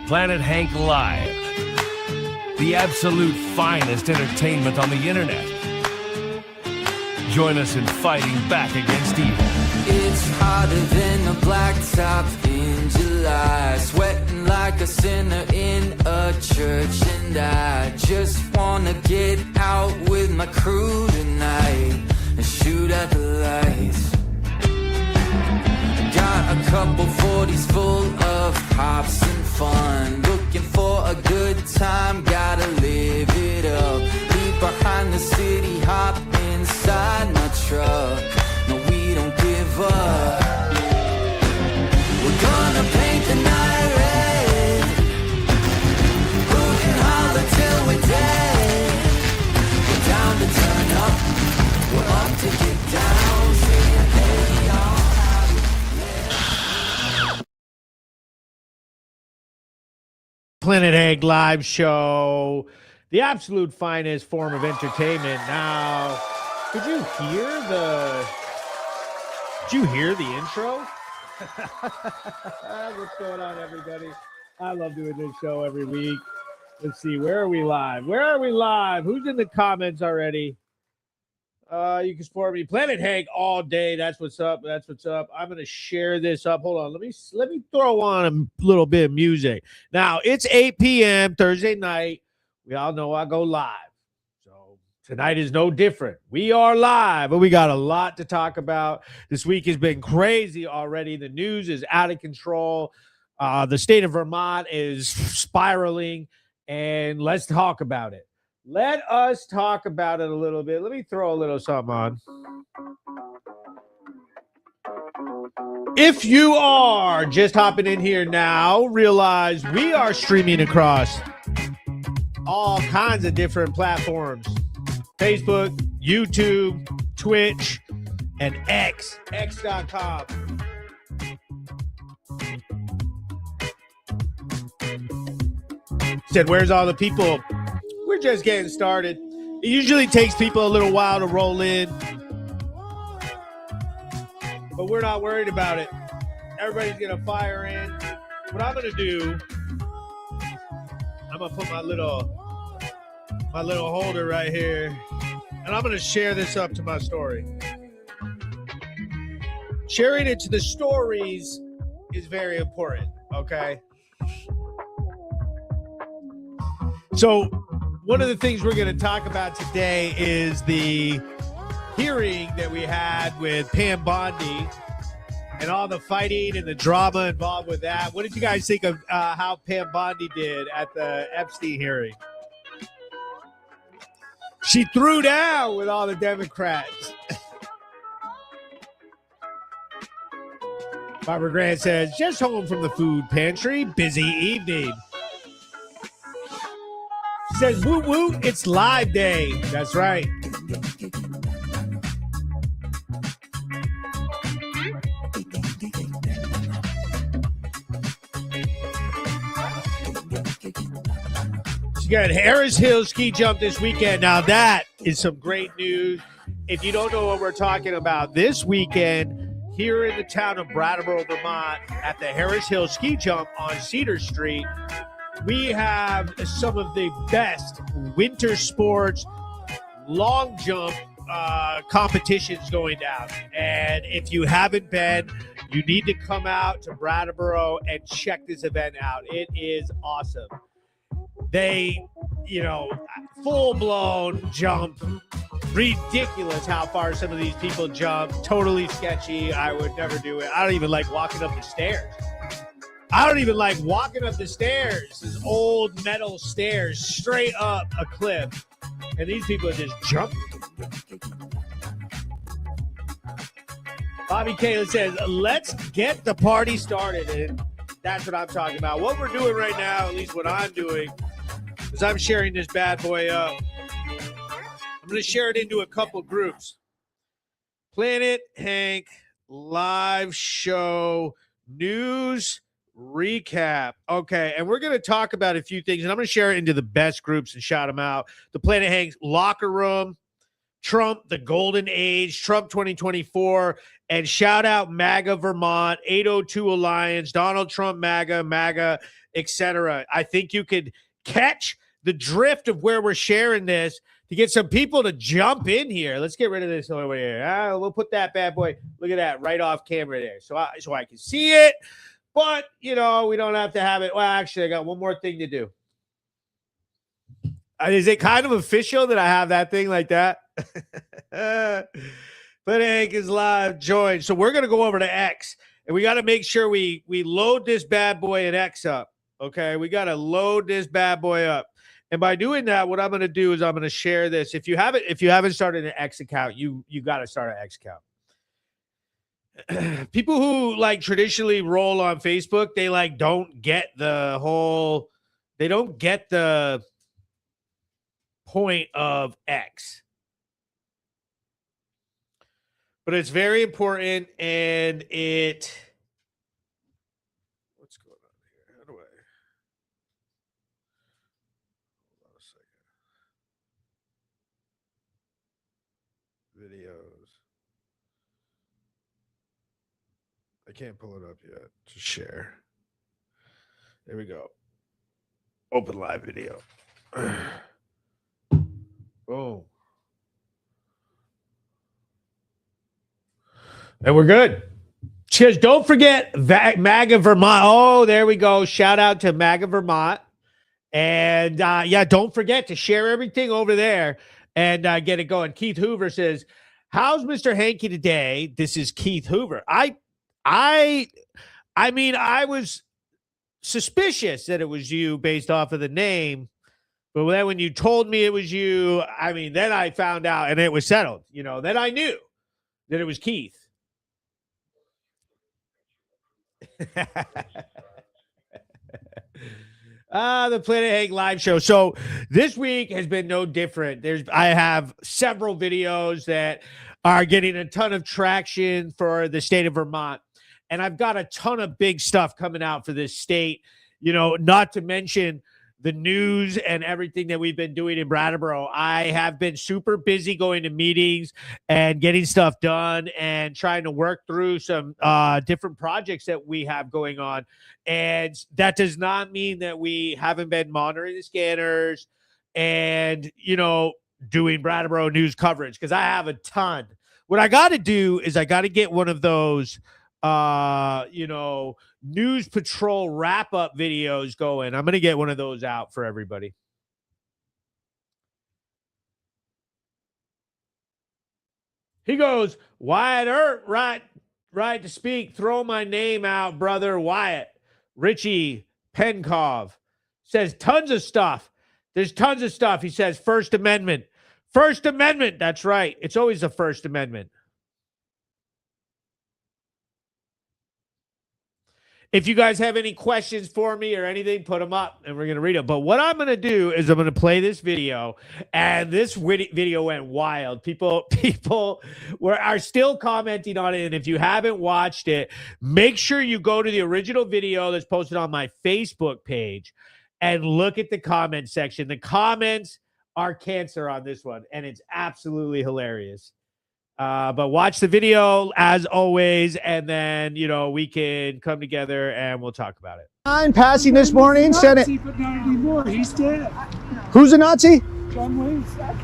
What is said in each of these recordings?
Planet Hank Live, the absolute finest entertainment on the internet. Join us in fighting back against evil. It's hotter than a blacktop in July, sweating like a sinner in a church, and I just wanna get out with my crew tonight and shoot at the lights. Got a couple 40s full of pops and fun, looking for a good time, gotta live it up. Leave behind the city, hop inside my truck. No, we don't give up. We're gonna paint the night red, hoot and holler till we're dead. We're down to turn up, we're up to get down, saying hey y'all. Planet Hank Live Show, the absolute finest form of entertainment. Now, did you hear the intro? What's going on, everybody? I love doing this show every week. Let's see, where are we live? Who's in the comments already? You can support me, Planet Hank, all day. That's what's up. I'm gonna share this up. Hold on, let me throw on a little bit of music. Now it's 8 p.m. Thursday night. We all know I go live, so tonight is no different. We are live, but we got a lot to talk about. This week has been crazy already. The news is out of control. The state of Vermont is spiraling, and let's talk about it. Let us talk about it a little bit. Let me throw a little something on. If you are just hopping in here now, realize we are streaming across all kinds of different platforms. Facebook, YouTube, Twitch, and x.com. Said, where's all the people? We're just getting started. It usually takes people a little while to roll in, but we're not worried about it. Everybody's going to fire in. What I'm going to do, I'm going to put my little holder right here, and I'm going to share this up to my story. Sharing it to the stories is very important, okay? So, one of the things we're going to talk about today is the hearing that we had with Pam Bondi and all the fighting and the drama involved with that. What did you guys think of how Pam Bondi did at the Epstein hearing? She threw down with all the Democrats. Barbara Grant says, just home from the food pantry, busy evening. Says, woo woo, it's live day. That's right. She got Harris Hill ski jump this weekend. Now that is some great news. If you don't know what we're talking about, this weekend here in the town of Brattleboro, Vermont, at the Harris Hill ski jump on Cedar Street, we have some of the best winter sports long jump competitions going down. And if you haven't been, you need to come out to Brattleboro and check this event out. It is awesome. They, full-blown jump. Ridiculous how far some of these people jump. Totally sketchy. I would never do it. I don't even like walking up the stairs. These old metal stairs straight up a cliff. And these people are just jumping. Bobby Kayla says, let's get the party started. And that's what I'm talking about. What we're doing right now, at least what I'm doing, is I'm sharing this bad boy up. I'm going to share it into a couple groups. Planet Hank Live Show News Recap. Okay, and we're going to talk about a few things, and I'm going to share it into the best groups and shout them out. The Planet Hank's Locker Room, Trump, the Golden Age, Trump 2024, and shout out MAGA Vermont, 802 Alliance, Donald Trump MAGA, etc. I think you could catch the drift of where we're sharing this to get some people to jump in here. Let's get rid of this over here. We'll put that bad boy. Look at that right off camera there, so I can see it. But we don't have to have it. Well, actually, I got one more thing to do. Is it kind of official that I have that thing like that? But Hank is live joined. So we're going to go over to X, and we got to make sure we load this bad boy in X up. Okay, we got to load this bad boy up. And by doing that, what I'm going to do is I'm going to share this. If you haven't started an X account, you got to start an X account. People who traditionally roll on Facebook, they don't get the point of X. But it's very important, and what's going on here? How do I hold on a second? Videos. I can't pull it up yet. Just share. There we go. Open live video. Boom. And we're good. Cheers. Don't forget MAGA Vermont. Oh, there we go. Shout out to MAGA Vermont. And don't forget to share everything over there and get it going. Keith Hoover says, how's Mr. Hanky today? This is Keith Hoover. I mean, I was suspicious that it was you based off of the name. But then when you told me it was you, then I found out and it was settled. Then I knew that it was Keith. The Planet Hank live show. So this week has been no different. I have several videos that are getting a ton of traction for the state of Vermont. And I've got a ton of big stuff coming out for this state, not to mention the news and everything that we've been doing in Brattleboro. I have been super busy going to meetings and getting stuff done and trying to work through some different projects that we have going on. And that does not mean that we haven't been monitoring the scanners and, doing Brattleboro news coverage, because I have a ton. What I got to do is I got to get one of those News Patrol wrap-up videos going. I'm going to get one of those out for everybody. He goes, Wyatt Earp, right to speak. Throw my name out, brother Wyatt. Richie Penkov says tons of stuff. There's tons of stuff. He says First Amendment. First Amendment. That's right. It's always the First Amendment. If you guys have any questions for me or anything, put them up and we're going to read them. But what I'm going to do is I'm going to play this video, and this video went wild. People are still commenting on it. And if you haven't watched it, make sure you go to the original video that's posted on my Facebook page and look at the comment section. The comments are cancer on this one, and it's absolutely hilarious. But watch the video as always, and then, we can come together and we'll talk about it. Passing this morning, Senate. But not anymore. He's dead. Who's a Nazi? John Wayne's dead.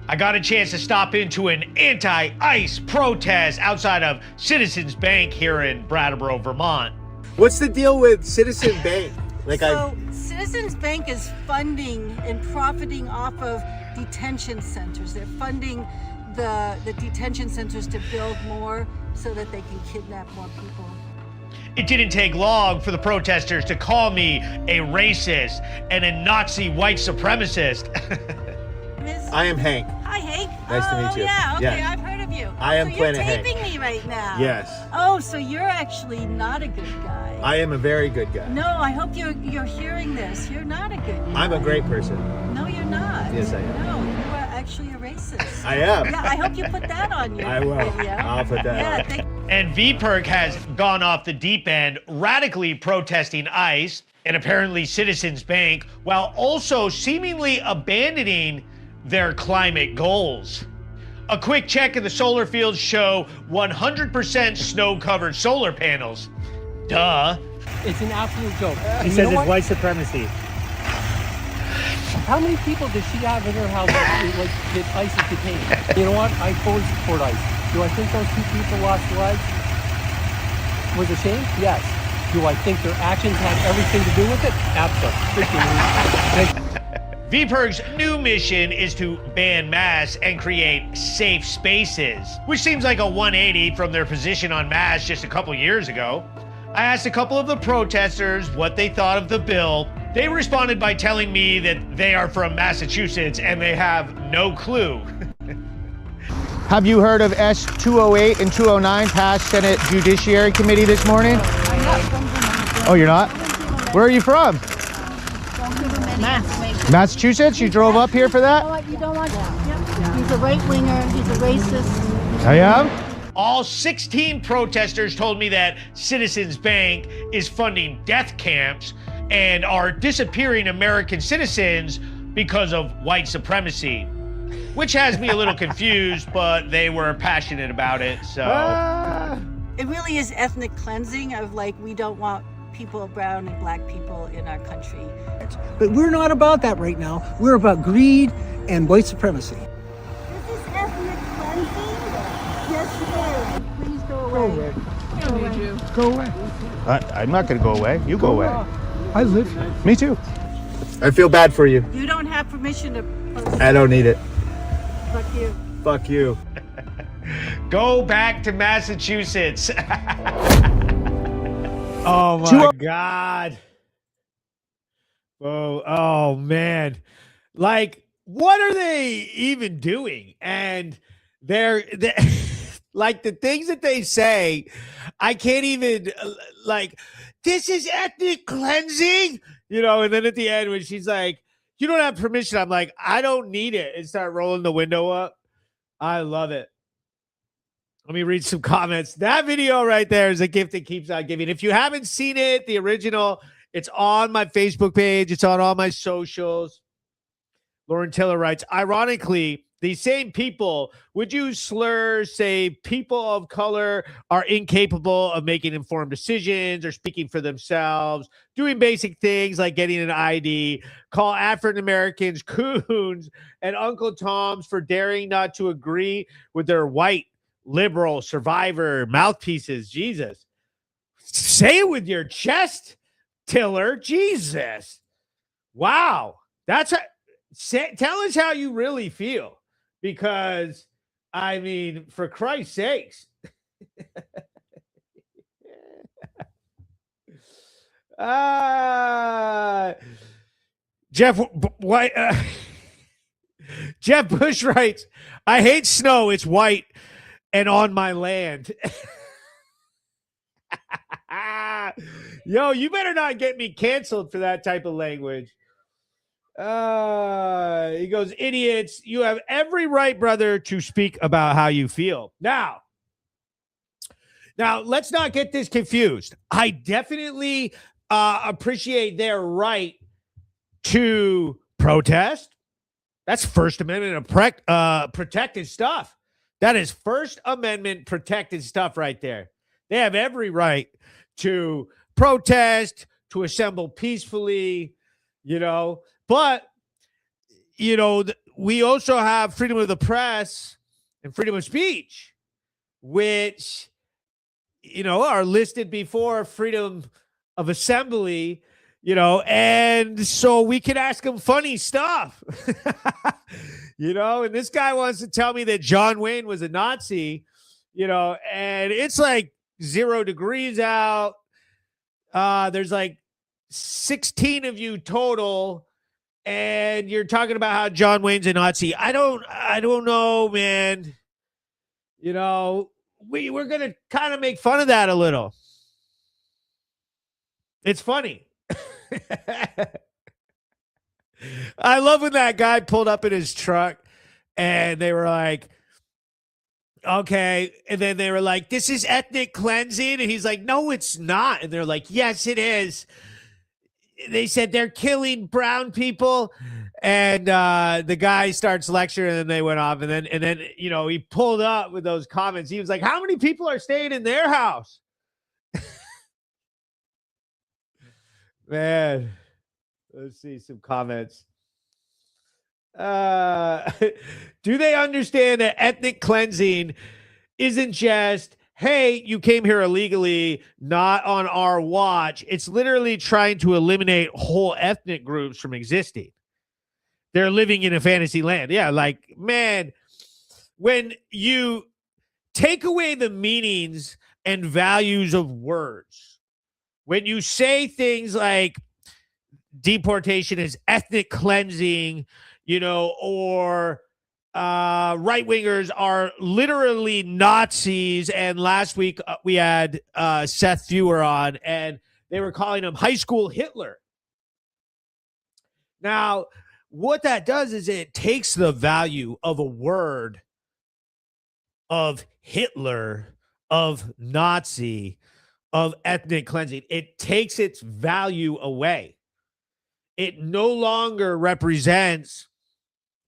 I got a chance to stop into an anti-ICE protest outside of Citizens Bank here in Brattleboro, Vermont. What's the deal with Citizen Bank? Citizens Bank is funding and profiting off of detention centers. They're funding the detention centers to build more so that they can kidnap more people. It didn't take long for the protesters to call me a racist and a Nazi white supremacist. I am Hank. Hi, Hank. Nice to meet you. Yeah, okay, Yes. I've heard of you. I am so Planet you're Hank. taping me right now. Yes. Oh, so you're actually not a good guy. I am a very good guy. No, I hope you're hearing this. You're not a good guy. I'm a great person. No, you're not. Yes, I am. No, you are actually a racist. I am. Yeah, I hope you put that on your I will. video. I'll put that on. And VPERG has gone off the deep end, radically protesting ICE and apparently Citizens Bank, while also seemingly abandoning their climate goals. A quick check of the solar fields show 100% snow-covered solar panels. Duh. It's an absolute joke. He says it's white supremacy. How many people does she have in her house that ICE is detaining? You know what? I fully support ICE. Do I think those 2 people lost their lives was a shame? Yes. Do I think their actions had everything to do with it? Absolutely. VPIRG's new mission is to ban masks and create safe spaces, which seems like a 180 from their position on masks just a couple years ago. I asked a couple of the protesters what they thought of the bill. They responded by telling me that they are from Massachusetts and they have no clue. Have you heard of S-208 and 209 passed Senate Judiciary Committee this morning? Oh, you're not? Where are you from? Massachusetts? You drove up here for that? You don't want that. He's a right-winger. He's a racist. I am? All 16 protesters told me that Citizens Bank is funding death camps and are disappearing American citizens because of white supremacy, which has me a little confused, but they were passionate about it, so. It really is ethnic cleansing of like, we don't want people, brown and black people in our country. But we're not about that right now. We're about greed and white supremacy. This is ethnic cleansing? Yes, it is. Please go away. Go away. I'm not going to go away. You go away. I live here. Me too. I feel bad for you. You don't have permission to post. I don't need it. Fuck you. Fuck you. Go back to Massachusetts. Oh my God. Oh man. Like, what are they even doing? And they're like, the things that they say, I can't even, like, this is ethnic cleansing, you know. And then at the end when she's like, you don't have permission, I'm like, I don't need it, and start rolling the window up. I love it. Let me read some comments. That video right there is a gift that keeps on giving. If you haven't seen it, the original, it's on my Facebook page. It's on all my socials. Lauren Tiller writes, ironically, these same people would use slurs, say people of color are incapable of making informed decisions or speaking for themselves, doing basic things like getting an ID, call African Americans coons and Uncle Toms for daring not to agree with their white liberal survivor mouthpieces. Jesus. Say it with your chest, Tiller. Jesus. Wow. That's tell us how you really feel, because I mean, for Christ's sakes. Jeff Bush writes, I hate snow. It's white and on my land. Yo, you better not get me canceled for that type of language. He goes, idiots, you have every right, brother, to speak about how you feel. Now, let's not get this confused. I definitely appreciate their right to protest. That's First Amendment protected stuff. That is First Amendment protected stuff right there. They have every right to protest, to assemble peacefully, you know. But, you know, we also have freedom of the press and freedom of speech, which, you know, are listed before freedom of assembly, you know, and so we can ask them funny stuff, you know, and this guy wants to tell me that John Wayne was a Nazi, you know, and it's like 0 degrees out. There's like 16 of you total. And you're talking about how John Wayne's a Nazi. I don't know, man. You know, we're going to kind of make fun of that a little. It's funny. I love when that guy pulled up in his truck and they were like, okay. And then they were like, this is ethnic cleansing. And he's like, no, it's not. And they're like, yes, it is. They said they're killing brown people, and the guy starts lecturing, and they went off, and then you know, he pulled up with those comments. He was like, how many people are staying in their house? Man, let's see some comments. Do they understand that ethnic cleansing isn't just, hey, you came here illegally, not on our watch? It's literally trying to eliminate whole ethnic groups from existing. They're living in a fantasy land. Yeah, like, man, when you take away the meanings and values of words, when you say things like deportation is ethnic cleansing, or right wingers are literally Nazis. And last week we had Seth Fewer on, and they were calling him high school Hitler. Now, what that does is it takes the value of a word, of Hitler, of Nazi, of ethnic cleansing. It takes its value away. It no longer represents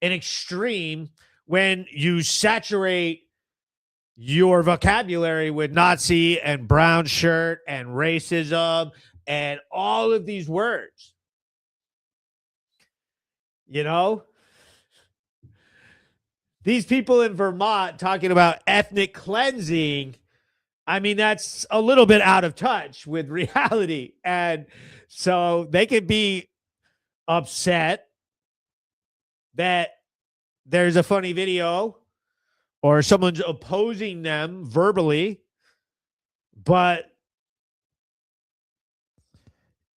an extreme when you saturate your vocabulary with Nazi and brown shirt and racism and all of these words. These people in Vermont talking about ethnic cleansing, I mean, that's a little bit out of touch with reality. And so they could be upset that there's a funny video or someone's opposing them verbally, but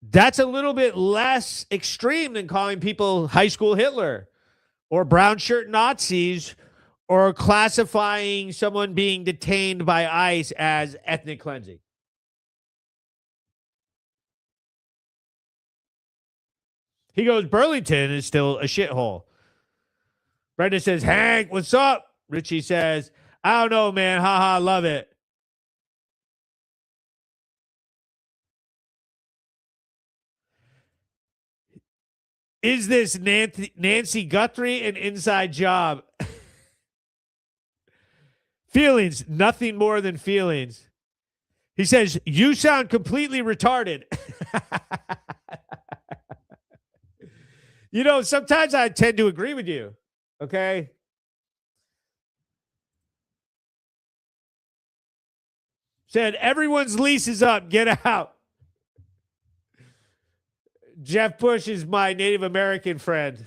that's a little bit less extreme than calling people high school Hitler or brown shirt Nazis or classifying someone being detained by ICE as ethnic cleansing. He goes, Burlington is still a shithole. Brenda says, Hank, what's up? Richie says, I don't know, man. Haha, love it. Is this Nancy Guthrie an inside job? Feelings, nothing more than feelings. He says, you sound completely retarded. Sometimes I tend to agree with you. Okay. Said, everyone's lease is up. Get out. Jeff Bush is my Native American friend.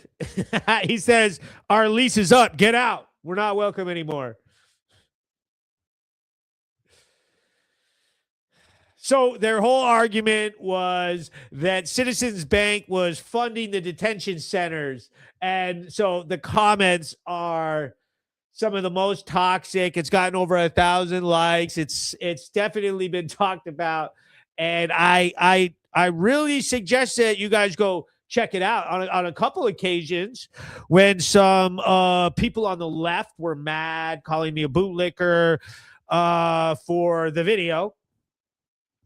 He says, our lease is up. Get out. We're not welcome anymore. So their whole argument was that Citizens Bank was funding the detention centers. And so the comments are some of the most toxic. It's gotten over 1,000 likes. It's definitely been talked about. And I really suggest that you guys go check it out. On a couple occasions when some people on the left were mad, calling me a bootlicker for the video,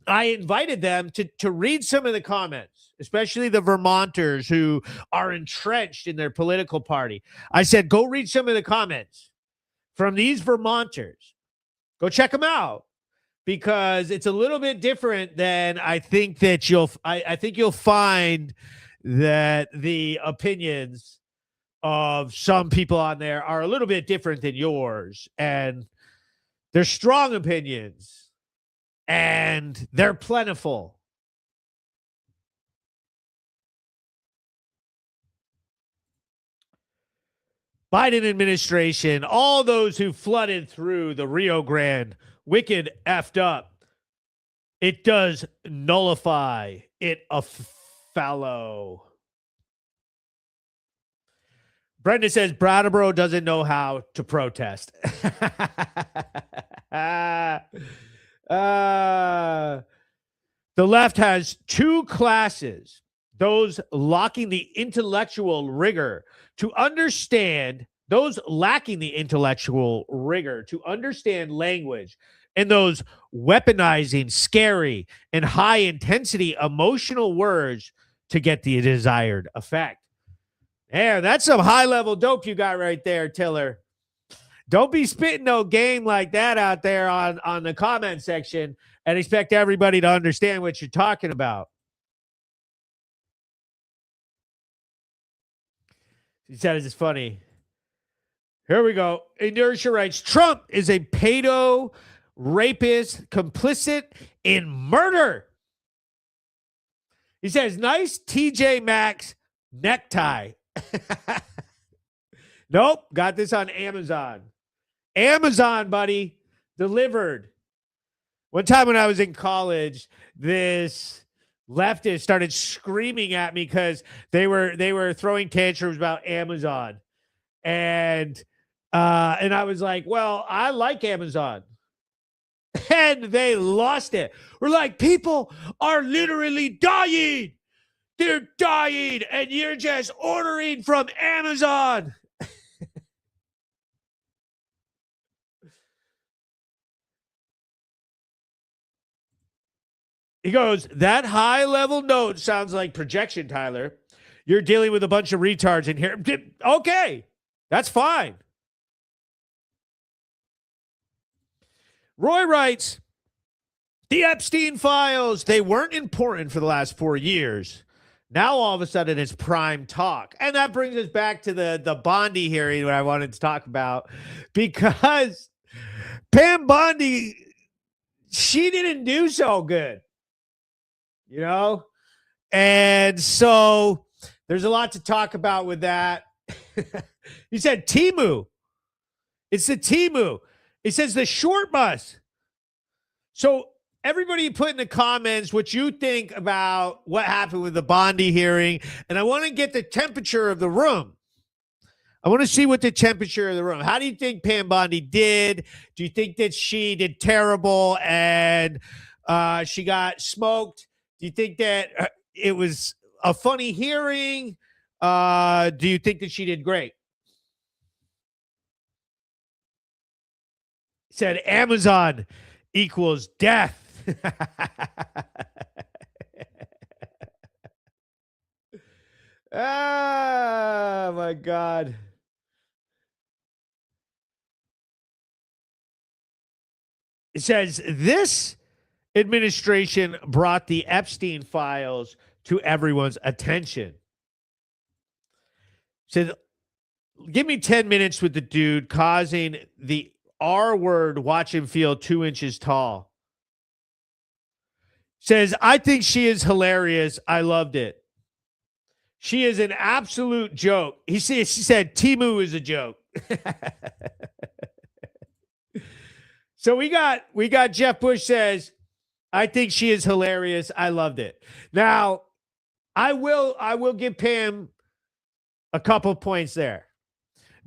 I invited them to read some of the comments, especially the Vermonters who are entrenched in their political party. I said, go read some of the comments from these Vermonters. Go check them out, because it's a little bit different than I think that I think you'll find that the opinions of some people on there are a little bit different than yours. And they're strong opinions. And they're plentiful. Biden administration, all those who flooded through the Rio Grande, wicked effed up. It does nullify it a fallow. Brenda says Brattleboro doesn't know how to protest. The left has two classes: those lacking the intellectual rigor to understand, those lacking the intellectual rigor to understand language, and those weaponizing scary and high intensity emotional words to get the desired effect. Yeah, that's some high level dope you got right there, Tiller. Don't be spitting no game like that out there on the comment section and expect everybody to understand what you're talking about. He said it's funny. Here we go. Inertia writes, Trump is a pedo, rapist, complicit in murder. He says, nice TJ Maxx necktie. Nope, got this on Amazon. Amazon, buddy, delivered. One time when I was in college, this leftist started screaming at me because they were throwing tantrums about Amazon, and I was like, well, I like Amazon. And they lost it. We're like, people are literally dying. They're dying, and you're just ordering from Amazon. He goes, that high-level note sounds like projection, Tyler. You're dealing with a bunch of retards in here. Okay, that's fine. Roy writes, the Epstein files, they weren't important for the last 4 years. Now, all of a sudden, it's prime talk. And that brings us back to the Bondi hearing that I wanted to talk about, because Pam Bondi, she didn't do so good, you know? And so there's a lot to talk about with that. He said Timu. It's the Timu. He says the short bus. So everybody put in the comments what you think about what happened with the Bondi hearing. And I want to get the temperature of the room. I want to see what the temperature of the room. How do you think Pam Bondi did? Do you think that she did terrible and she got smoked? Do you think that it was a funny hearing? Do you think that she did great? Said Amazon equals death. Oh my God. It says this administration brought the Epstein files to everyone's attention. Said, give me 10 minutes with the dude causing the R word, watch him feel 2 inches tall. Says, I think she is hilarious. I loved it. She is an absolute joke. She said, Timu is a joke. So we got Jeff Bush says, I think she is hilarious. I loved it. Now, I will give Pam a couple points there.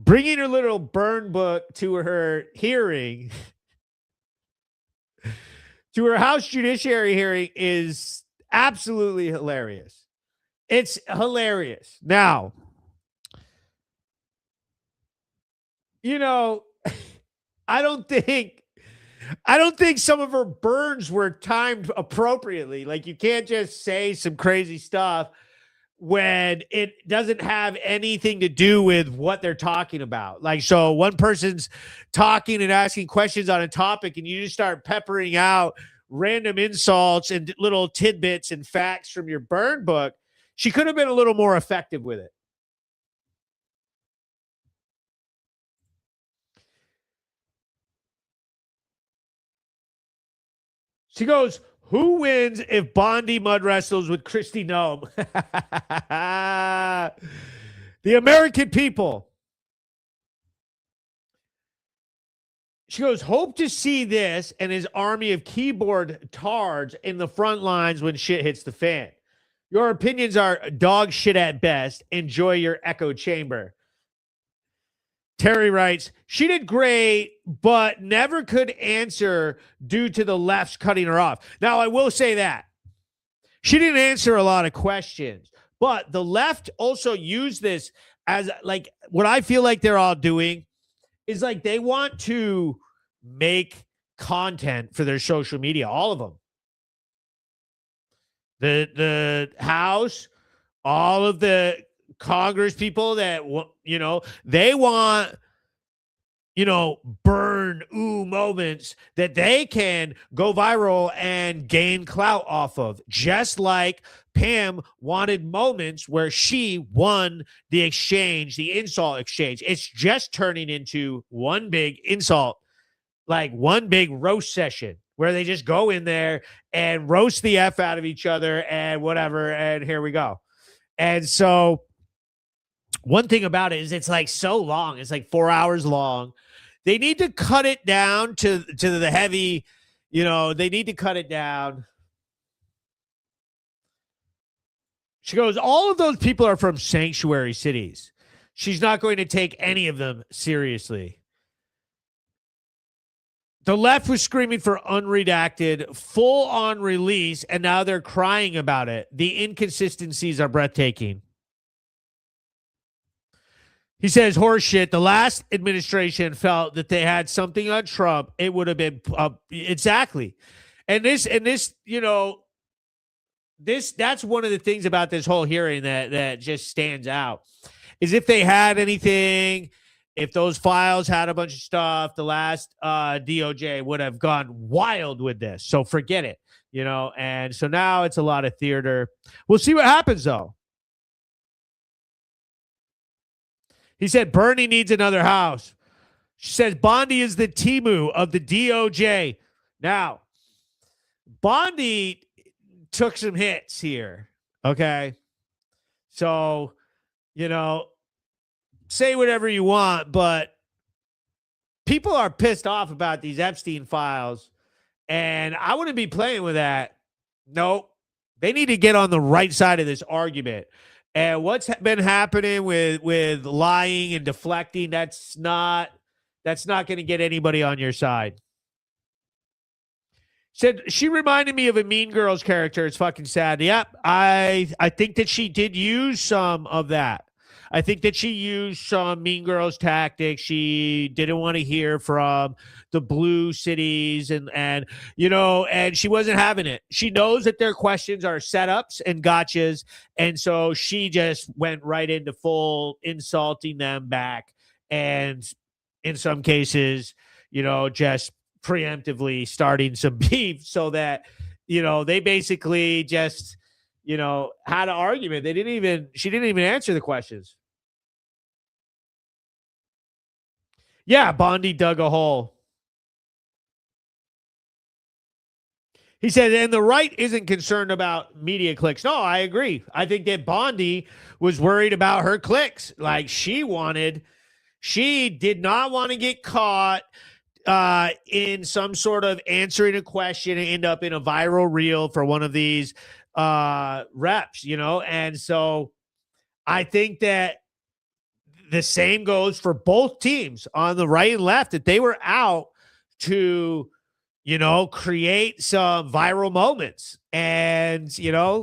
Bringing her little burn book to her hearing, to her House Judiciary hearing, is absolutely hilarious. It's hilarious. Now, you know, I don't think some of her burns were timed appropriately. Like, you can't just say some crazy stuff when it doesn't have anything to do with what they're talking about. Like, so one person's talking and asking questions on a topic, and you just start peppering out random insults and little tidbits and facts from your burn book. She could have been a little more effective with it. She goes, who wins if Bondi mud wrestles with Kristi Noem? The American people. She goes, hope to see this and his army of keyboard tards in the front lines when shit hits the fan. Your opinions are dog shit at best. Enjoy your echo chamber. Terry writes, she did great, but never could answer due to the left's cutting her off. Now, I will say that. She didn't answer a lot of questions, but the left also used this as, like, what I feel like they're all doing is, like, they want to make content for their social media, all of them. The House, all of the Congress people that, you know, they want, you know, burn moments that they can go viral and gain clout off of, just like Pam wanted moments where she won the exchange, the insult exchange. It's just turning into one big insult, like one big roast session where they just go in there and roast the F out of each other and whatever. And here we go. And so one thing about it is it's like so long. It's like 4 hours long. They need to cut it down to the heavy, they need to cut it down. She goes, all of those people are from sanctuary cities. She's not going to take any of them seriously. The left was screaming for unredacted, full-on release, and now they're crying about it. The inconsistencies are breathtaking. He says, horseshit. The last administration felt that they had something on Trump. It would have been exactly. And this, that's one of the things about this whole hearing that just stands out is if they had anything, if those files had a bunch of stuff, the last DOJ would have gone wild with this. So forget it, and so now it's a lot of theater. We'll see what happens though. He said Bernie needs another house. She says Bondi is the Timu of the DOJ. Now, Bondi took some hits here. Okay. So, say whatever you want, but people are pissed off about these Epstein files, and I wouldn't be playing with that. Nope. They need to get on the right side of this argument. And what's been happening with lying and deflecting, that's not going to get anybody on your side. Said she reminded me of a Mean Girls character. It's fucking sad. Yep, I think that she did use some of that. I think that she used some Mean Girls tactics. She didn't want to hear from the blue cities and she wasn't having it. She knows that their questions are setups and gotchas. And so she just went right into full insulting them back. And in some cases, just preemptively starting some beef so that, they basically just, had an argument. She didn't even answer the questions. Yeah, Bondi dug a hole. He said, and the right isn't concerned about media clicks. No, I agree. I think that Bondi was worried about her clicks. Like she did not want to get caught in some sort of answering a question and end up in a viral reel for one of these reps, And so I think that the same goes for both teams on the right and left, that they were out to, create some viral moments. And,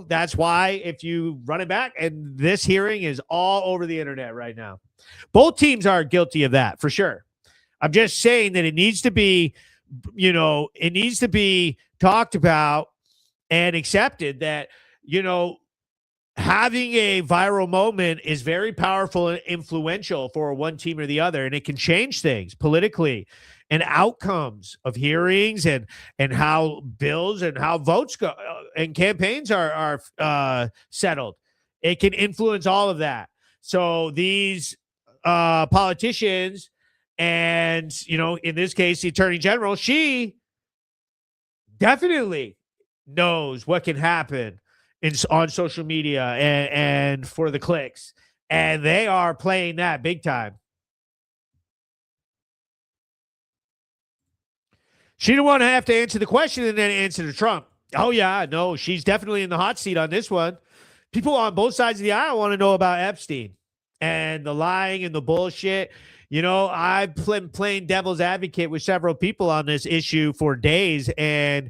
that's why if you run it back, and this hearing is all over the internet right now. Both teams are guilty of that for sure. I'm just saying that it needs to be, talked about and accepted that, having a viral moment is very powerful and influential for one team or the other, and it can change things politically and outcomes of hearings and how bills and how votes go and campaigns are settled. It can influence all of that. So these politicians and, in this case, the Attorney General, she definitely knows what can happen on social media and for the clicks, and they are playing that big time. She didn't want to have to answer the question and then answer to Trump. Oh yeah, no, she's definitely in the hot seat on this one. People on both sides of the aisle want to know about Epstein and the lying and the bullshit. I've been playing devil's advocate with several people on this issue for days, and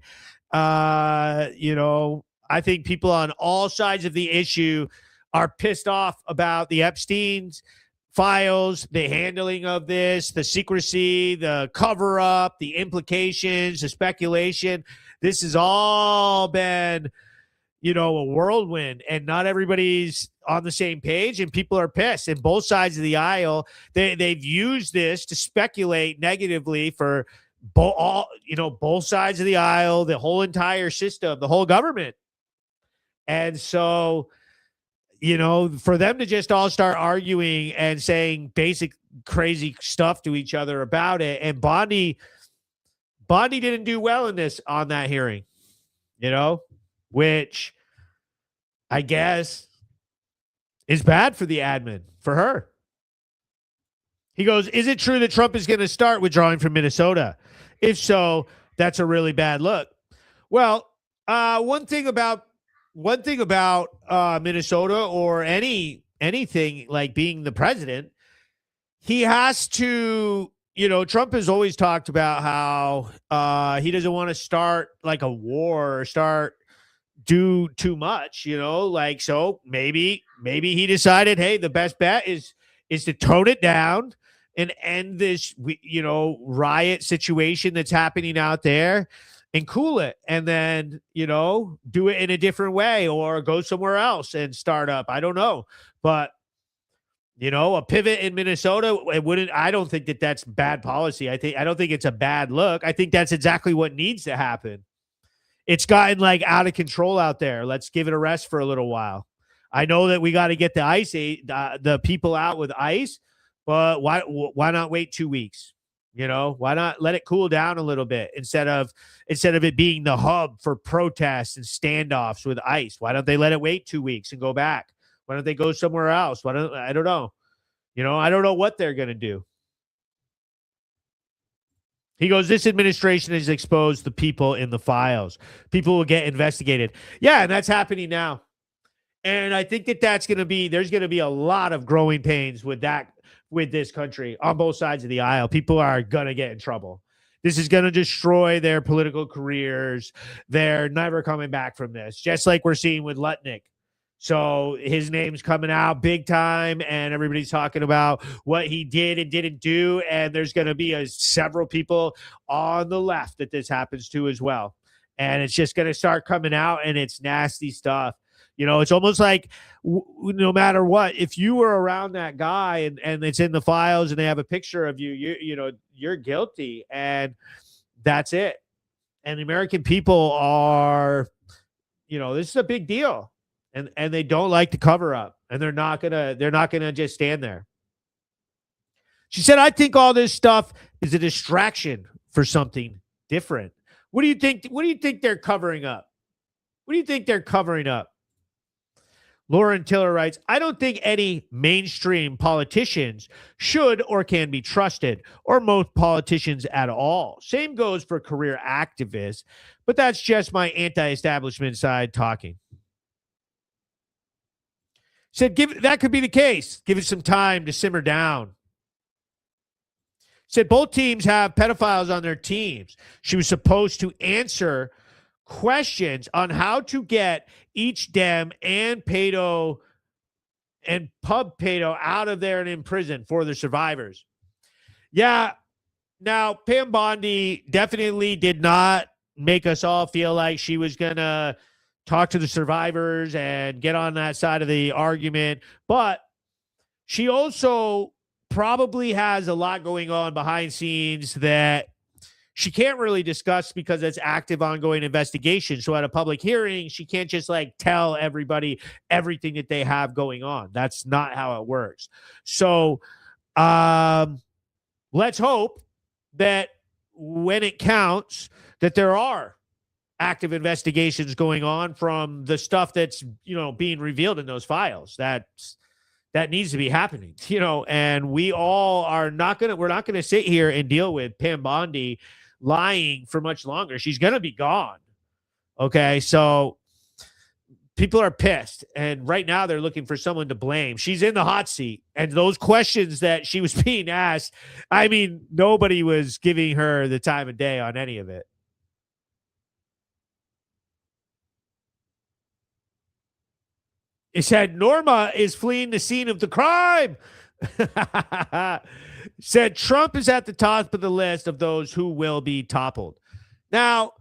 I think people on all sides of the issue are pissed off about the Epstein's files, the handling of this, the secrecy, the cover up, the implications, the speculation. This has all been, a whirlwind, and not everybody's on the same page, and people are pissed. And both sides of the aisle, they've used this to speculate negatively for both sides of the aisle, the whole entire system, the whole government. And so, for them to just all start arguing and saying basic crazy stuff to each other about it, and Bondi didn't do well on that hearing, which I guess is bad for the admin, for her. He goes, is it true that Trump is going to start withdrawing from Minnesota? If so, that's a really bad look. Well, one thing about Minnesota or anything like being the president, he has to, Trump has always talked about how he doesn't want to start like a war or do too much, so maybe he decided, hey, the best bet is to tone it down and end this, riot situation that's happening out there and cool it. And then, do it in a different way or go somewhere else and start up. I don't know. But, a pivot in Minnesota, I don't think that that's bad policy. I don't think it's a bad look. I think that's exactly what needs to happen. It's gotten like out of control out there. Let's give it a rest for a little while. I know that we got to get the people out with ICE, but why not wait 2 weeks? Why not let it cool down a little bit instead of it being the hub for protests and standoffs with ICE? Why don't they let it wait 2 weeks and go back? Why don't they go somewhere else? I don't know. I don't know what they're going to do. He goes, this administration has exposed the people in the files. People will get investigated. Yeah, and that's happening now. And I think there's going to be a lot of growing pains with this country on both sides of the aisle. People are going to get in trouble. This is going to destroy their political careers. They're never coming back from this, just like we're seeing with Lutnick. So his name's coming out big time, and everybody's talking about what he did and didn't do. And there's going to be several people on the left that this happens to as well. And it's just going to start coming out, and it's nasty stuff. It's almost like no matter what, if you were around that guy and it's in the files and they have a picture of you, you're guilty, and that's it. And the American people are, this is a big deal. And they don't like to cover up, and they're not gonna just stand there. She said, I think all this stuff is a distraction for something different. What do you think? What do you think they're covering up? What do you think they're covering up? Lauren Tiller writes, I don't think any mainstream politicians should or can be trusted, or most politicians at all. Same goes for career activists, but that's just my anti-establishment side talking. Said, that could be the case. Give it some time to simmer down. Said both teams have pedophiles on their teams. She was supposed to answer questions on how to get each Dem and pedo and pub pedo out of there and in prison for the survivors. Yeah. Now, Pam Bondi definitely did not make us all feel like she was going to talk to the survivors and get on that side of the argument. But she also probably has a lot going on behind scenes that she can't really discuss because it's active, ongoing investigation. So at a public hearing, she can't just like tell everybody everything that they have going on. That's not how it works. So let's hope that when it counts, that there are active investigations going on from the stuff that's, being revealed in those files. That needs to be happening, and we're not going to sit here and deal with Pam Bondi lying for much longer. She's going to be gone. Okay. So people are pissed, and right now they're looking for someone to blame. She's in the hot seat, and those questions that she was being asked, I mean, nobody was giving her the time of day on any of it. It said Norma is fleeing the scene of the crime. Said Trump is at the top of the list of those who will be toppled. Now,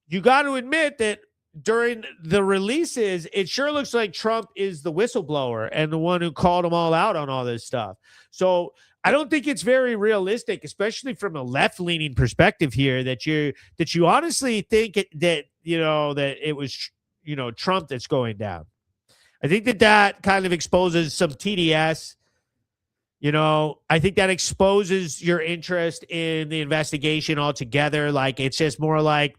you got to admit that during the releases, it sure looks like Trump is the whistleblower and the one who called them all out on all this stuff. So I don't think it's very realistic, especially from a left-leaning perspective here, that you honestly think that it was Trump that's going down. I think that kind of exposes some TDS. I think that exposes your interest in the investigation altogether. Like, it's just more like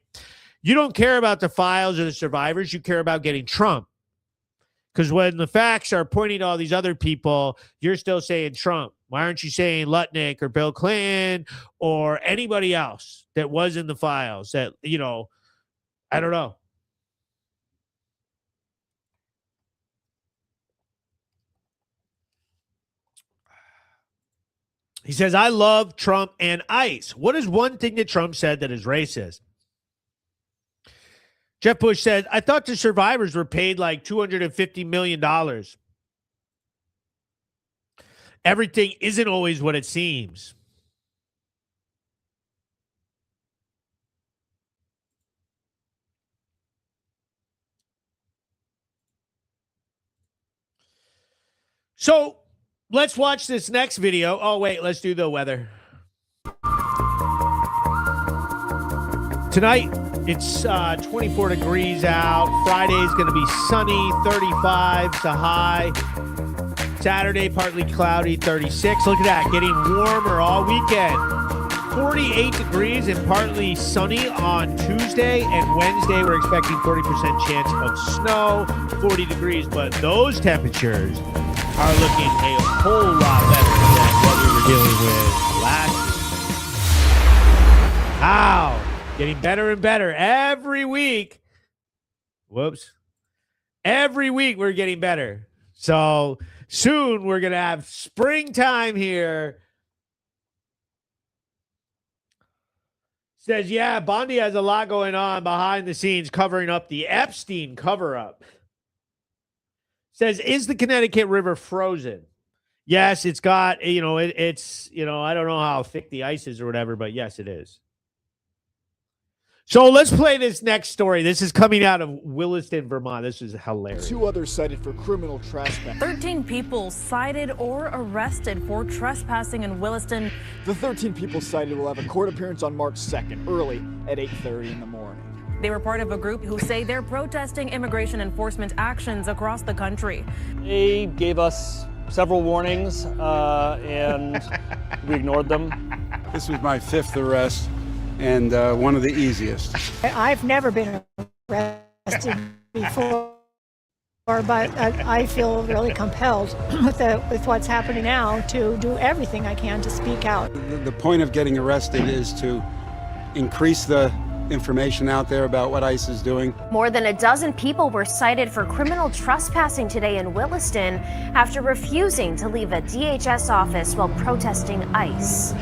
you don't care about the files or the survivors. You care about getting Trump. Because when the facts are pointing to all these other people, you're still saying Trump. Why aren't you saying Lutnick or Bill Clinton or anybody else that was in the files that, I don't know. He says, I love Trump and ICE. What is one thing that Trump said that is racist? Jeff Bush said, I thought the survivors were paid like $250 million. Everything isn't always what it seems. So let's watch this next video. Oh, wait, let's do the weather. Tonight, it's 24 degrees out. Friday's going to be sunny, 35 to high. Saturday, partly cloudy, 36. Look at that, getting warmer all weekend. 48 degrees and partly sunny on Tuesday, and Wednesday we're expecting 40% chance of snow, 40 degrees. But those temperatures are looking a whole lot better than what we were dealing with last year. Wow. Getting better and better every week. Whoops. Every week we're getting better. So soon we're going to have springtime here. Says, yeah, Bondi has a lot going on behind the scenes covering up the Epstein cover-up. Says, is the Connecticut River frozen? Yes, it's got, it's, I don't know how thick the ice is or whatever, but yes, it is. So let's play this next story. This is coming out of Williston, Vermont. This is hilarious. 2 others cited for criminal trespass. 13 people cited or arrested for trespassing in Williston. The 13 people cited will have a court appearance on March 2nd, early at 8:30 in the morning. They were part of a group who say they're protesting immigration enforcement actions across the country. They gave us several warnings and we ignored them. This was my 5th arrest. And one of the easiest. I've never been arrested before, but I feel really compelled with what's happening now to do everything I can to speak out. The point of getting arrested is to increase the information out there about what ICE is doing. More than a dozen people were cited for criminal trespassing today in Williston after refusing to leave a DHS office while protesting ICE.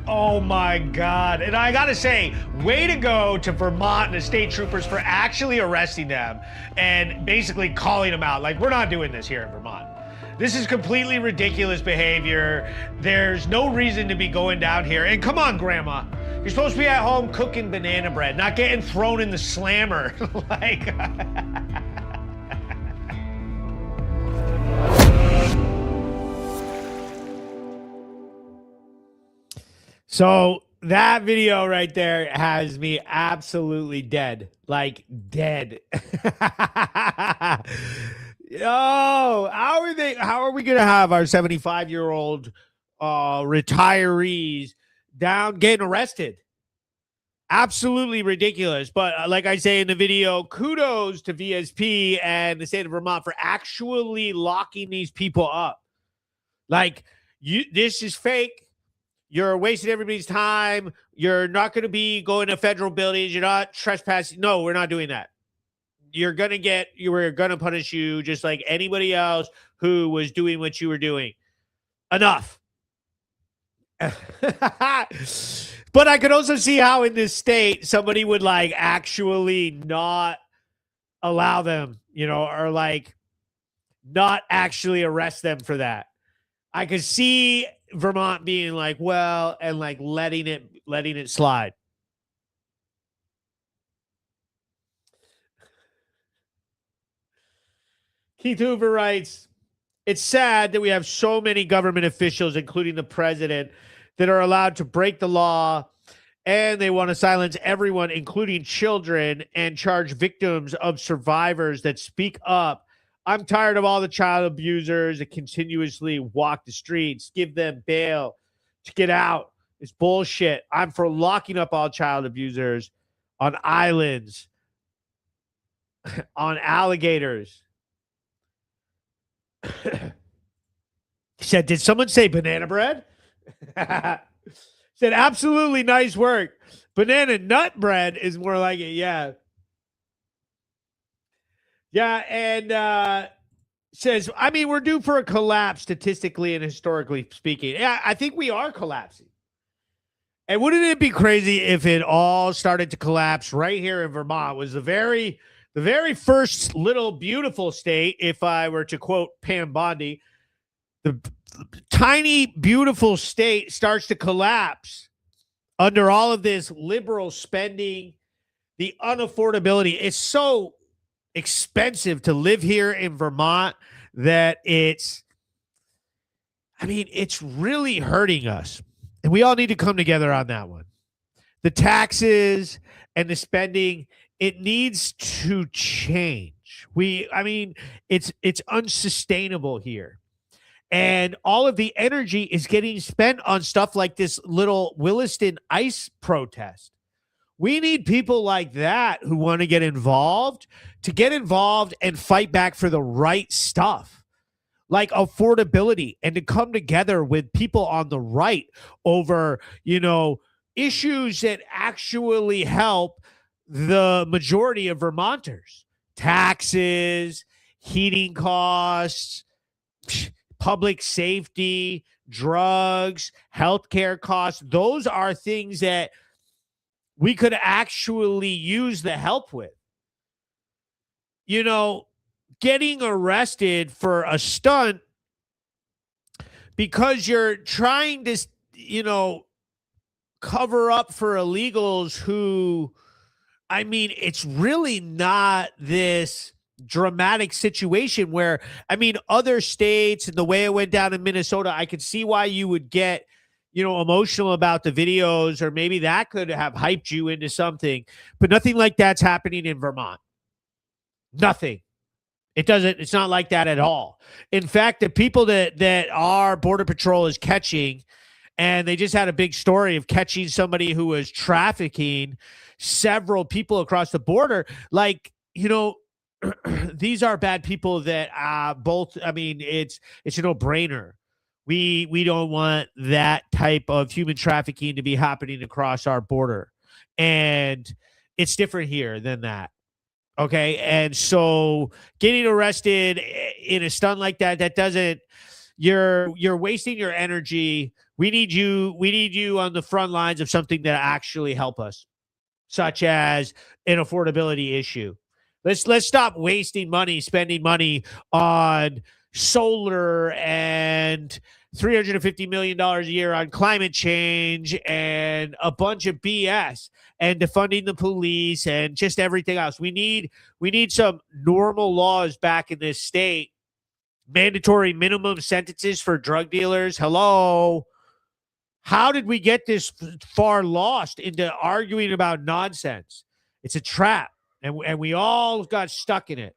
Oh my God. And I gotta say, way to go to Vermont and the state troopers for actually arresting them and basically calling them out. Like, we're not doing this here in Vermont. This is completely ridiculous behavior. There's no reason to be going down here. And come on, Grandma. You're supposed to be at home cooking banana bread, not getting thrown in the slammer. Like... So that video right there has me absolutely dead, like dead. Oh, how are we going to have our 75-year-old retirees down getting arrested? Absolutely ridiculous. But like I say in the video, kudos to VSP and the state of Vermont for actually locking these people up. Like, this is fake. You're wasting everybody's time. You're not going to be going to federal buildings. You're not trespassing. No, we're not doing that. We're going to punish you just like anybody else who was doing what you were doing. Enough. But I could also see how in this state, somebody would like actually not allow them, or like not actually arrest them for that. I could see Vermont being like, well, and like letting it slide. Keith Hoover writes, it's sad that we have so many government officials, including the president, that are allowed to break the law And they want to silence everyone, including children, and charge victims of survivors that speak up. I'm tired of all the child abusers that continuously walk the streets, give them bail to get out. It's bullshit. I'm for locking up all child abusers on islands, on alligators. He said, did someone say banana bread? Said, absolutely nice work. Banana nut bread is more like it. Yeah. Yeah. And says, I mean, we're due for a collapse statistically and historically speaking. Yeah, I think we are collapsing. And wouldn't it be crazy if it all started to collapse right here in Vermont? Was the very first little beautiful state, if I were to quote Pam Bondi, the tiny beautiful state starts to collapse under all of this liberal spending, the unaffordability. It's so expensive to live here in Vermont that it's really hurting us. And we all need to come together on that one. The taxes and the spending, it needs to change. It's unsustainable here. And all of the energy is getting spent on stuff like this little Williston ice protest. We need people like that who want to get involved and fight back for the right stuff, like affordability, and to come together with people on the right over, issues that actually help the majority of Vermonters. Taxes, heating costs, public safety, drugs, healthcare costs. Those are things that we could actually use the help with. Getting arrested for a stunt because you're trying to, cover up for illegals who, it's really not this dramatic situation where, other states and the way it went down in Minnesota, I could see why you would get, emotional about the videos, or maybe that could have hyped you into something, but nothing like that's happening in Vermont. Nothing. It's not like that at all. In fact, the people that our Border Patrol is catching, and they just had a big story of catching somebody who was trafficking several people across the border. These are bad people that it's a no-brainer. We don't want that type of human trafficking to be happening across our border. And it's different here than that. Okay. And so getting arrested in a stunt like that doesn't, you're wasting your energy. We need you on the front lines of something that actually help us, such as an affordability issue. Let's stop wasting money, spending money on solar and $350 million a year on climate change and a bunch of BS and defunding the police and just everything else. We need some normal laws back in this state. Mandatory minimum sentences for drug dealers. Hello. How did we get this far lost into arguing about nonsense? It's a trap, and we all got stuck in it.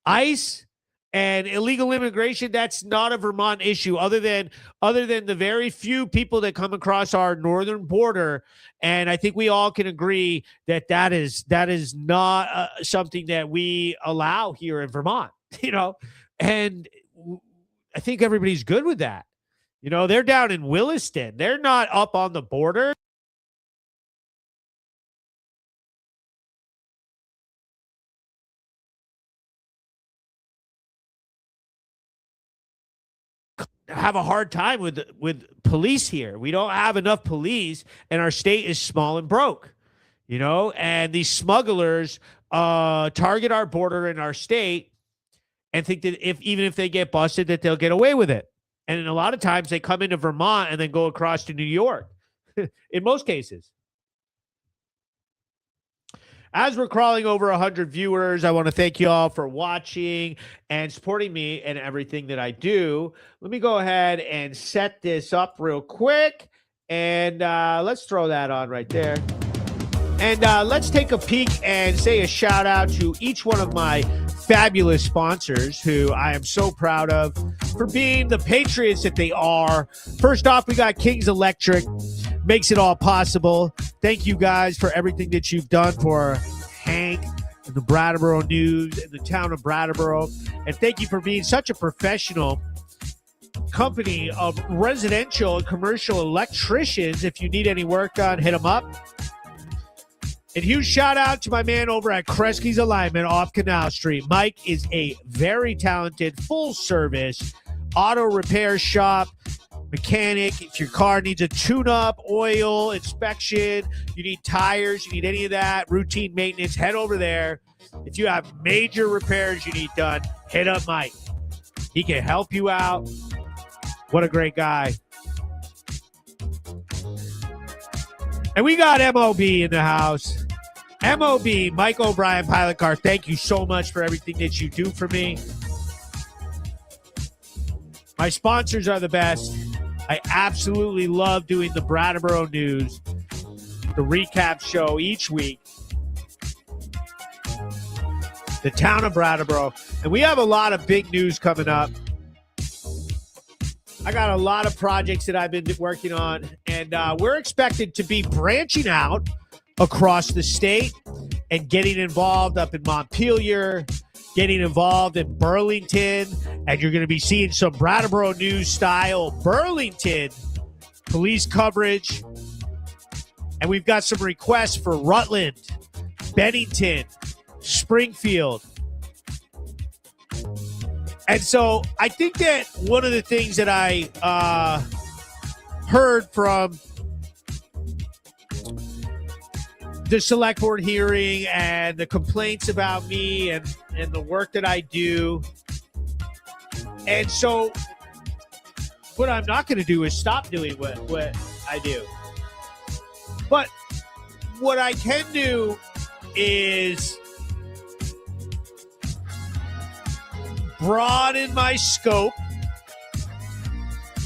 ICE and illegal immigration, that's not a Vermont issue other than the very few people that come across our northern border. And I think we all can agree that is not something that we allow here in Vermont, and I think everybody's good with that. They're down in Williston. They're not up on the border. Have a hard time with police here. We don't have enough police, and our state is small and broke, and these smugglers target our border in our state and think that even if they get busted, that they'll get away with it. And a lot of times they come into Vermont and then go across to New York in most cases. As we're crawling over 100 viewers, I want to thank you all for watching and supporting me and everything that I do. Let me go ahead and set this up real quick. And let's throw that on right there. And let's take a peek and say a shout out to each one of my fabulous sponsors who I am so proud of for being the patriots that they are. First off, we got Kings Electric. Makes it all possible. Thank you guys for everything that you've done for Hank and the Brattleboro News and the town of Brattleboro. And thank you for being such a professional company of residential and commercial electricians. If you need any work done, hit them up. And huge shout out to my man over at Kresge's Alignment off Canal Street. Mike is a very talented, full service auto repair shop, mechanic. If your car needs a tune-up, oil, inspection, you need tires, you need any of that, routine maintenance, head over there. If you have major repairs you need done, hit up Mike. He can help you out. What a great guy. And we got MOB in the house. MOB, Mike O'Brien Pilot Car, thank you so much for everything that you do for me. My sponsors are the best. I absolutely love doing the Brattleboro News, the recap show each week. The town of Brattleboro. And we have a lot of big news coming up. I got a lot of projects that I've been working on, and we're expected to be branching out across the state and getting involved up in Montpelier, getting involved in Burlington, and you're going to be seeing some Brattleboro News style Burlington police coverage. And we've got some requests for Rutland, Bennington, Springfield. And so I think that one of the things that I heard from the select board hearing and the complaints about me and the work that I do. And so what I'm not going to do is stop doing what I do. But what I can do is broaden my scope,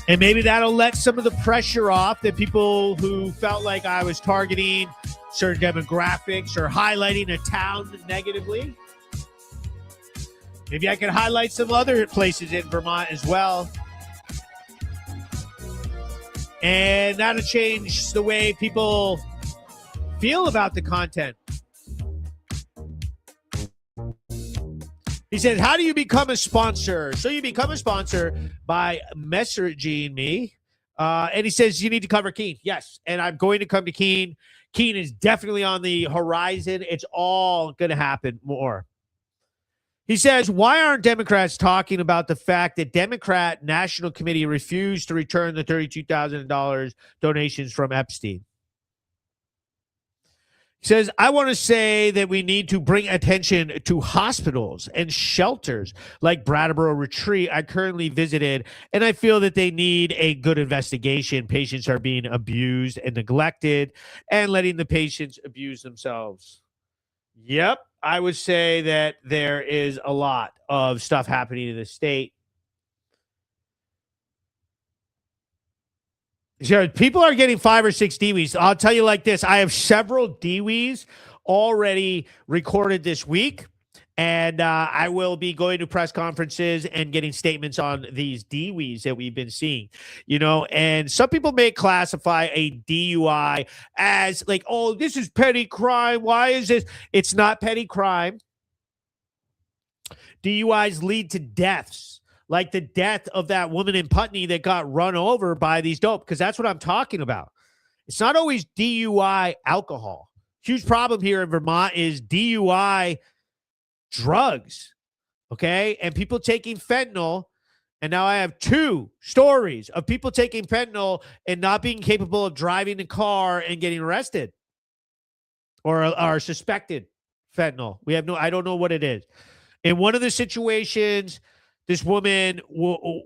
and maybe that'll let some of the pressure off that people who felt like I was targeting certain demographics or highlighting a town negatively. Maybe I can highlight some other places in Vermont as well. And that'll change the way people feel about the content. He said, how do you become a sponsor? So you become a sponsor by messaging me. And he says, you need to cover Keene. Yes. And I'm going to come to Keene. Keene is definitely on the horizon. It's all going to happen more. He says, why aren't Democrats talking about the fact that Democrat National Committee refused to return the $32,000 donations from Epstein? He says, I want to say that we need to bring attention to hospitals and shelters like Brattleboro Retreat I currently visited, and I feel that they need a good investigation. Patients are being abused and neglected and letting the patients abuse themselves. Yep, I would say that there is a lot of stuff happening in the state. Sure, people are getting 5 or 6 DWEs. I'll tell you like this. I have several DWEs already recorded this week, and I will be going to press conferences and getting statements on these DWEs that we've been seeing. You know, and some people may classify a DUI as like, oh, this is petty crime. Why is this? It's not petty crime. DUIs lead to deaths. Like the death of that woman in Putney that got run over by these dope, because that's what I'm talking about. It's not always DUI alcohol. Huge problem here in Vermont is DUI drugs, okay? And people taking fentanyl, and now I have 2 stories of people taking fentanyl and not being capable of driving a car and getting arrested or are suspected fentanyl. I don't know what it is. In one of the situations, this woman,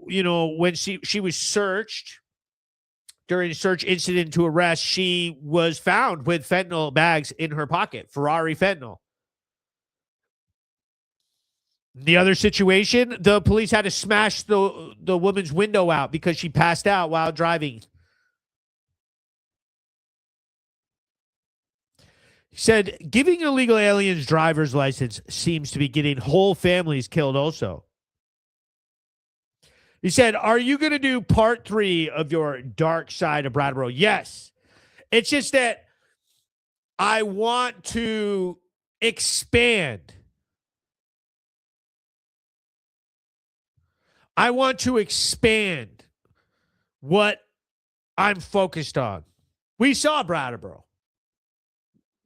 you know, when she was searched during a search incident to arrest, she was found with fentanyl bags in her pocket, Ferrari fentanyl. The other situation, the police had to smash the woman's window out because she passed out while driving. He said, giving illegal aliens driver's license seems to be getting whole families killed also. He said, are you going to do part 3 of your dark side of Brattleboro? Yes. It's just that I want to expand. I want to expand what I'm focused on. We saw Brattleboro.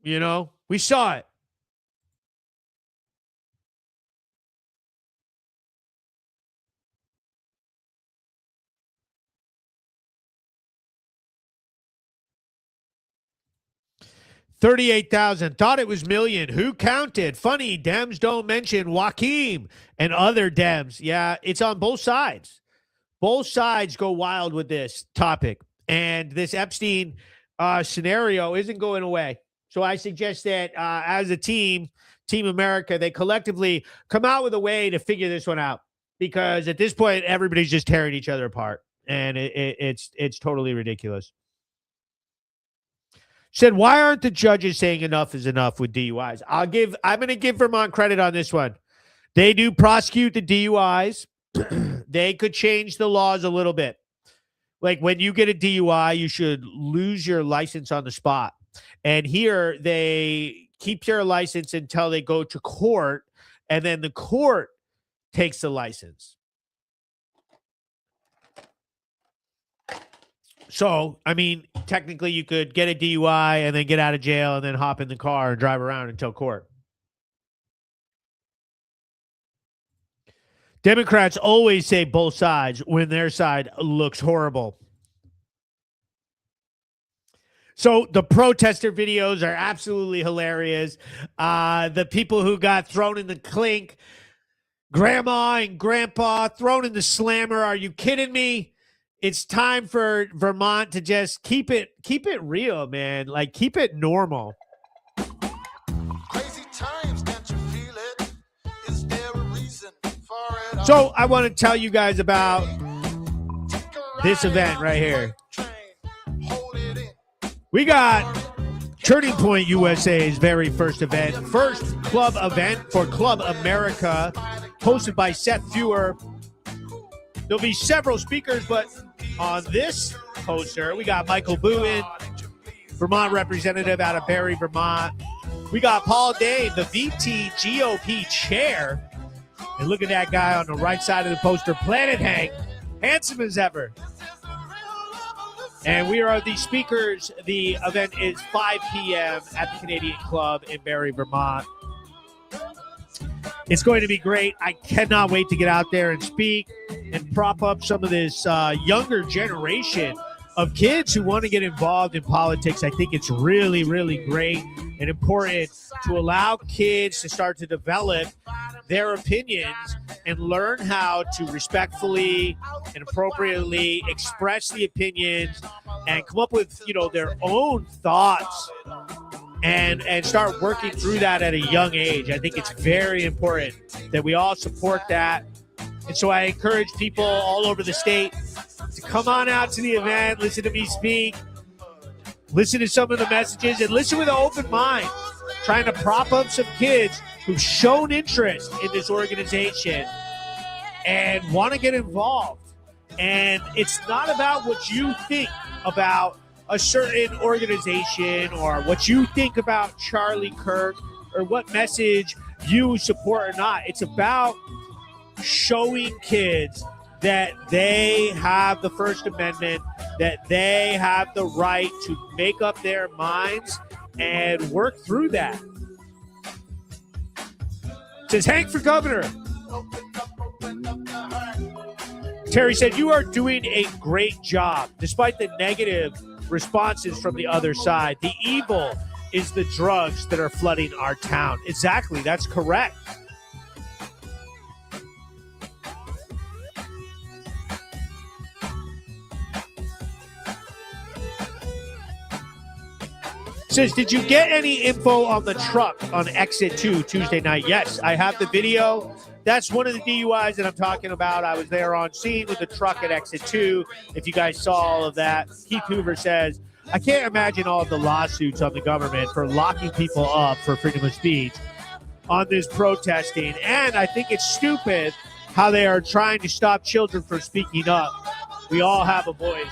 You know, we saw it. $38,000. Thought it was million. Who counted? Funny, Dems don't mention Joaquim and other Dems. Yeah, it's on both sides. Both sides go wild with this topic. And this Epstein scenario isn't going away. So I suggest that as a team, Team America, they collectively come out with a way to figure this one out. Because at this point, everybody's just tearing each other apart. And it's totally ridiculous. Said, why aren't the judges saying enough is enough with DUIs? I'm going to give Vermont credit on this one. They do prosecute the DUIs. They could change the laws a little bit. Like when you get a DUI, you should lose your license on the spot. And here they keep your license until they go to court, and then the court takes the license. So, I mean, technically you could get a DUI and then get out of jail and then hop in the car and drive around until court. Democrats always say both sides when their side looks horrible. So the protester videos are absolutely hilarious. The people who got thrown in the clink, grandma and grandpa thrown in the slammer. Are you kidding me? It's time for Vermont to just keep it real, man. Like, keep it normal. Crazy times, can't you feel it? Is there a reason for it all? So I want to tell you guys about this event right here. We got Turning Point USA's very first event, first club event for Club America, hosted by Seth Fewer. There'll be several speakers, but on this poster, we got Michael Boone, Vermont representative out of Barrie, Vermont. We got Paul Dane, the VT GOP chair. And look at that guy on the right side of the poster, Planet Hank, handsome as ever. And we are the speakers. The event is 5 p.m. at the Canadian Club in Barrie, Vermont. It's going to be great. I cannot wait to get out there and speak and prop up some of this younger generation of kids who want to get involved in politics. I think it's really, really great and important to allow kids to start to develop their opinions and learn how to respectfully and appropriately express the opinions and come up with, their own thoughts and start working through that at a young age. I think it's very important that we all support that. And so I encourage people all over the state to come on out to the event, listen to me speak, listen to some of the messages, and listen with an open mind, trying to prop up some kids who've shown interest in this organization and want to get involved. And it's not about what you think about a certain organization or what you think about Charlie Kirk or what message you support or not. It's about showing kids that they have the First Amendment, that they have the right to make up their minds and work through that. It says Hank for governor. Terry said, you are doing a great job despite the negative responses from the other side. The evil is the drugs that are flooding our town. Exactly. That's correct. Says, did you get any info on the truck on exit 2 Tuesday night? Yes, I have the video. That's one of the DUIs that I'm talking about. I was there on scene with the truck at exit 2. If you guys saw all of that, Keith Hoover says, I can't imagine all of the lawsuits on the government for locking people up for freedom of speech on this protesting. And I think it's stupid how they are trying to stop children from speaking up. We all have a voice.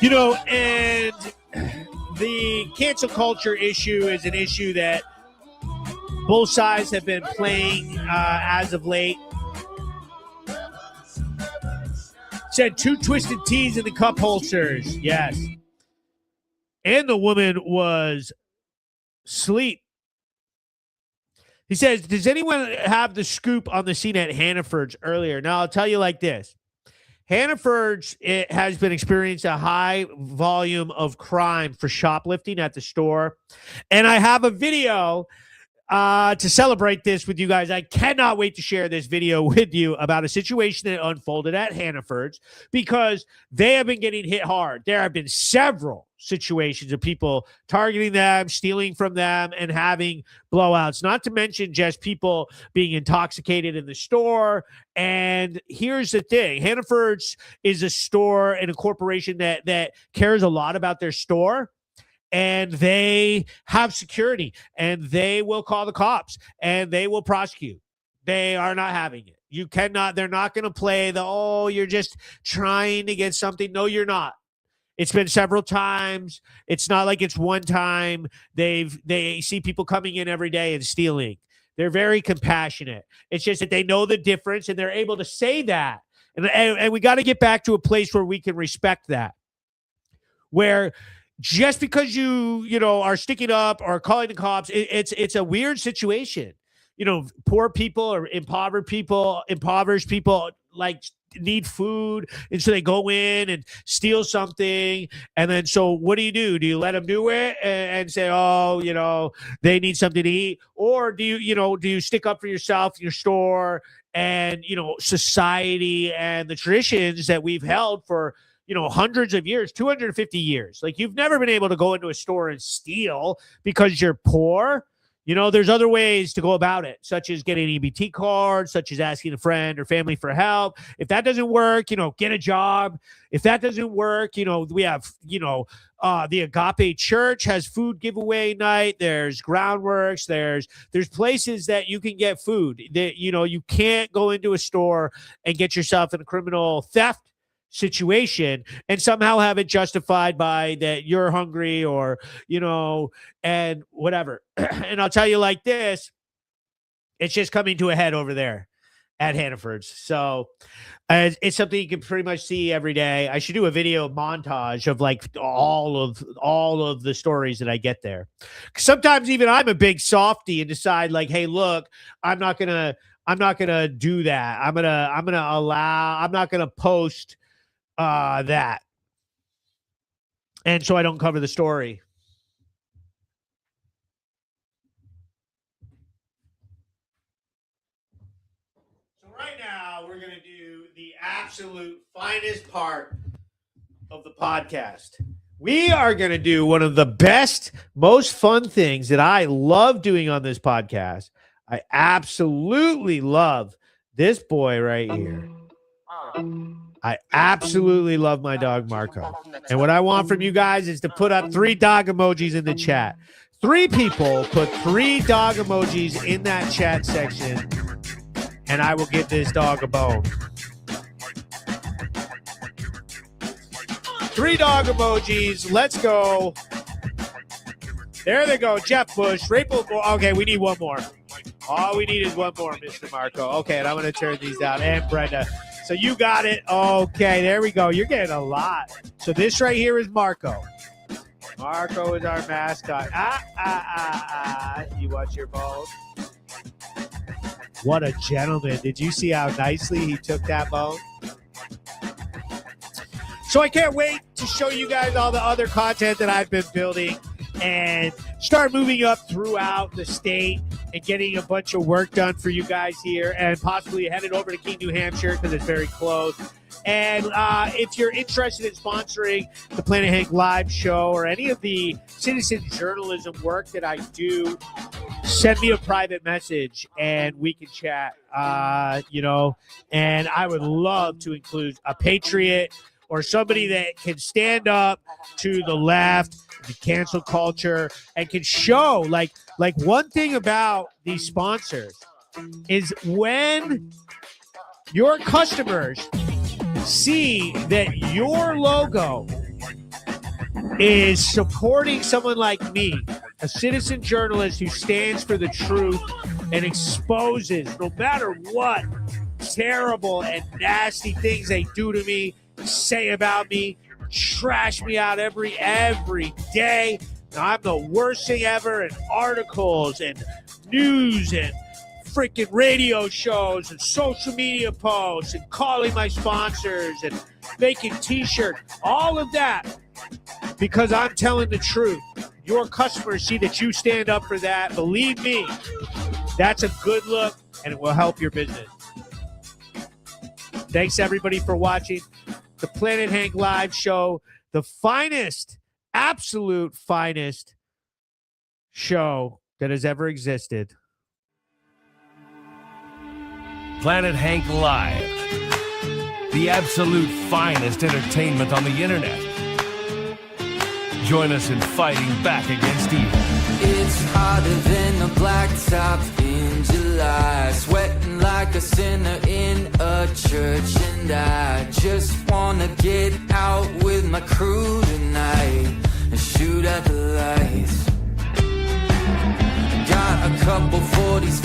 You know, and the cancel culture issue is an issue that both sides have been playing as of late. Said 2 twisted teas in the cup holsters. Yes. And the woman was asleep. He says, does anyone have the scoop on the scene at Hannaford's earlier? Now, I'll tell you like this. Hannaford's has been experiencing a high volume of crime for shoplifting at the store. And I have a video to celebrate this with you guys. I cannot wait to share this video with you about a situation that unfolded at Hannaford's because they have been getting hit hard. There have been several situations of people targeting them, stealing from them, and having blowouts, not to mention just people being intoxicated in the store. And here's the thing. Hannaford's is a store and a corporation that cares a lot about their store. And they have security, and they will call the cops, and they will prosecute. They are not having it. You cannot, they're not going to play the, oh, you're just trying to get something. No, you're not. It's been several times. It's not like it's one time. They see people coming in every day and stealing. They're very compassionate. It's just that they know the difference, and they're able to say that. And we got to get back to a place where we can respect that, where just because you are sticking up or calling the cops, it's a weird situation. You know, poor people or impoverished people like need food, and so they go in and steal something. And then, so what do? Do you let them do it and say, oh, they need something to eat, or do you stick up for yourself, your store, and society and the traditions that we've held for hundreds of years, 250 years. Like, you've never been able to go into a store and steal because you're poor. There's other ways to go about it, such as getting an EBT card, such as asking a friend or family for help. If that doesn't work, get a job. If that doesn't work, we have, the Agape Church has food giveaway night. There's Groundworks. There's places that you can get food. That you can't go into a store and get yourself in a criminal theft situation and somehow have it justified by that you're hungry or and whatever. And I'll tell you like this, it's just coming to a head over there at Hannaford's. So it's something you can pretty much see every day. I should do a video montage of like all of the stories that I get there. Sometimes even I'm a big softy and decide like, hey, look, I'm not gonna do that. I'm not gonna post that, and so I don't cover the story. So right now we're going to do the absolute finest part of the podcast. We are going to do one of the best, most fun things that I love doing on this podcast. I absolutely love this boy right here. I absolutely love my dog, Marco. And what I want from you guys is to put up 3 dog emojis in the chat. 3 people put 3 dog emojis in that chat section, and I will give this dog a bone. 3 dog emojis. Let's go. There they go. Jeff Bush. Okay, we need one more. All we need is one more, Mr. Marco. Okay, and I'm going to turn these down. And Brenda. So you got it. Okay, there we go. You're getting a lot. So this right here is Marco. Marco is our mascot. You want your bone? What a gentleman. Did you see how nicely he took that bone? So I can't wait to show you guys all the other content that I've been building and start moving up throughout the state and getting a bunch of work done for you guys here, and possibly headed over to Keene, New Hampshire, because it's very close. And if you're interested in sponsoring the Planet Hank live show or any of the citizen journalism work that I do, send me a private message and we can chat, and I would love to include a patriot or somebody that can stand up to the left, the cancel culture, and can show like one thing about these sponsors is when your customers see that your logo is supporting someone like me, a citizen journalist who stands for the truth and exposes, no matter what terrible and nasty things they do to me, say about me, trash me out every day. Now, I'm the worst thing ever in articles and news and freaking radio shows and social media posts and calling my sponsors and making t-shirts, all of that because I'm telling the truth. Your customers see that you stand up for that. Believe me, that's a good look and it will help your business. Thanks everybody for watching the Planet Hank Live show, the finest, absolute finest show that has ever existed. Planet Hank Live, the absolute finest entertainment on the internet. Join us in fighting back against evil. It's hotter than a blacktop in July, sweating like a sinner in a church, and I just wanna get out with my crew tonight and shoot at the lights. Got a couple 40s